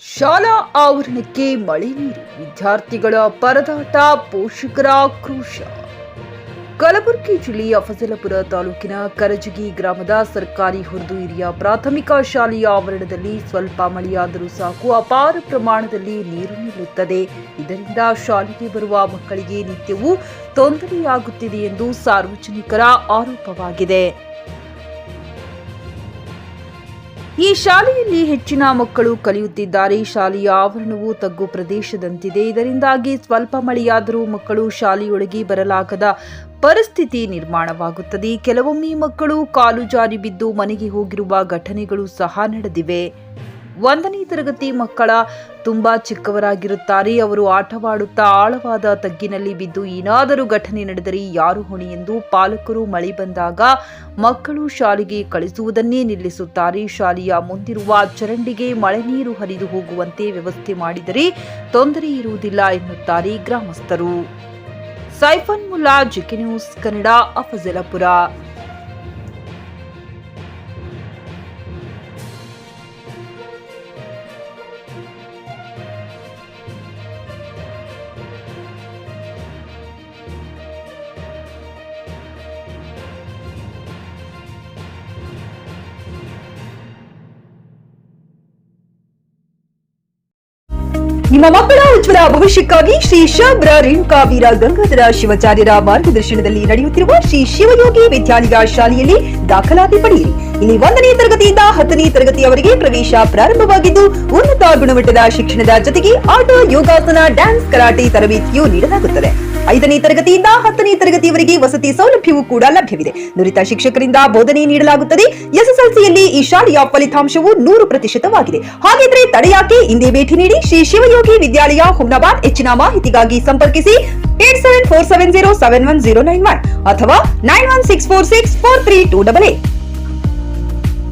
ಶಾಲಾ ಆವರಣಕ್ಕೆ ಮಳೆ ನೀರು, ವಿದ್ಯಾರ್ಥಿಗಳ ಪರದಾಟ, ಪೋಷಕರ ಆಕ್ರೋಶ. ಕಲಬುರಗಿ ಜಿಲ್ಲೆಯ ಫಜಲಪುರ ತಾಲೂಕಿನ ಕರಜಗಿ ಗ್ರಾಮದ ಸರ್ಕಾರಿ ಉರ್ದು ಹಿರಿಯ ಪ್ರಾಥಮಿಕ ಶಾಲೆಯ ಆವರಣದಲ್ಲಿ ಸ್ವಲ್ಪ ಮಳೆಯಾದರೂ ಸಾಕು ಅಪಾರ ಪ್ರಮಾಣದಲ್ಲಿ ನೀರು ನಿಲ್ಲುತ್ತದೆ. ಇದರಿಂದ ಶಾಲೆಗೆ ಬರುವ ಮಕ್ಕಳಿಗೆ ನಿತ್ಯವೂ ತೊಂದರೆಯಾಗುತ್ತಿದೆ ಎಂದು ಸಾರ್ವಜನಿಕರ ಆರೋಪವಾಗಿದೆ. ಈ ಶಾಲೆಯಲ್ಲಿ ಹೆಚ್ಚಿನ ಮಕ್ಕಳು ಕಲಿಯುತ್ತಿದ್ದಾರೆ. ಶಾಲೆಯ ಆವರಣವು ತಗ್ಗು ಪ್ರದೇಶದಂತಿದೆ. ಇದರಿಂದಾಗಿ ಸ್ವಲ್ಪ ಮಳೆಯಾದರೂ ಮಕ್ಕಳು ಶಾಲೆಯೊಳಗೆ ಬರಲಾಗದ ಪರಿಸ್ಥಿತಿ ನಿರ್ಮಾಣವಾಗುತ್ತದೆ. ಕೆಲವೊಮ್ಮೆ ಮಕ್ಕಳು ಕಾಲು ಜಾರಿ ಬಿದ್ದು ಮನೆಗೆ ಹೋಗಿರುವ ಘಟನೆಗಳು ಸಹ ನಡೆದಿವೆ. 1ನೇ ತರಗತಿ ಮಕ್ಕಳ ತುಂಬಾ ಚಿಕ್ಕವರಾಗಿರುತ್ತಾರೆ. ಅವರು ಆಟವಾಡುತ್ತಾ ಆಳವಾದ ತಗ್ಗಿನಲ್ಲಿ ಬಿದ್ದು ಏನಾದರೂ ಘಟನೆ ನಡೆದರೆ ಯಾರು ಹೊಣೆ ಎಂದು ಪಾಲಕರು ಮಳೆ ಬಂದಾಗ ಮಕ್ಕಳು ಶಾಲೆಗೆ ಕಳಿಸುವುದನ್ನೇ ನಿಲ್ಲಿಸುತ್ತಾರೆ. ಶಾಲೆಯ ಮುಂದಿರುವ ಚರಂಡಿಗೆ ಮಳೆ ನೀರು ಹರಿದು ಹೋಗುವಂತೆ ವ್ಯವಸ್ಥೆ ಮಾಡಿದರೆ ತೊಂದರೆ ಇರುವುದಿಲ್ಲ ಎನ್ನುತ್ತಾರೆ ಗ್ರಾಮಸ್ಥರು. Saifan Mulla, GK news Kannada, Fazalpur. ನಿಮ್ಮ ಮಕ್ಕಳ ಉಜ್ವಲ ಭವಿಷ್ಯಕ್ಕಾಗಿ ಶ್ರೀ ಶಾಬ್ರ ರೇಣುಕಾ ವೀರ ಗಂಗಾಧರ ಶಿವಾಚಾರ್ಯರ ಮಾರ್ಗದರ್ಶನದಲ್ಲಿ ನಡೆಯುತ್ತಿರುವ ಶ್ರೀ ಶಿವಯೋಗಿ ವಿದ್ಯಾಲಯ ಶಾಲೆಯಲ್ಲಿ ದಾಖಲಾತಿ ಪಡೆಯಿರಿ. ಇಲ್ಲಿ 1ನೇ ತರಗತಿಯಿಂದ 10ನೇ ತರಗತಿಯವರೆಗೆ ಪ್ರವೇಶ ಪ್ರಾರಂಭವಾಗಿದ್ದು ಉನ್ನತ ಗುಣಮಟ್ಟದ ಶಿಕ್ಷಣದ ಜೊತೆಗೆ ಆಟ, ಯೋಗಾಸನ, ಡ್ಯಾನ್ಸ್, ಕರಾಟೆ ತರಬೇತಿಯೂ ನೀಡಲಾಗುತ್ತದೆ. 5ನೇ ತರಗತಿಯಿಂದ 10ನೇ ತರಗತಿಯವರೆಗೆ ವಸತಿ ಸೌಲಭ್ಯವೂ ಕೂಡ ಲಭ್ಯವಿದೆ. ನುರಿತ ಶಿಕ್ಷಕರಿಂದ ಬೋಧನೆ ನೀಡಲಾಗುತ್ತದೆ. SSLCಯಲ್ಲಿ ಈ ಶಾಲೆಯ ಫಲಿತಾಂಶವು 100%ವಾಗಿದೆ. ಹಾಗಿದ್ರೆ ತಡೆಯಾಕೆ? ಇಂದೇ ಭೇಟಿ ನೀಡಿ ಶ್ರೀ ಶಿವಯೋಗಿ ವಿದ್ಯಾಲಯ, ಹುಮ್ನಾಬಾದ್. ಹೆಚ್ಚಿನ ಮಾಹಿತಿಗಾಗಿ ಸಂಪರ್ಕಿಸಿ 8747071091 ಅಥವಾ 9164643288.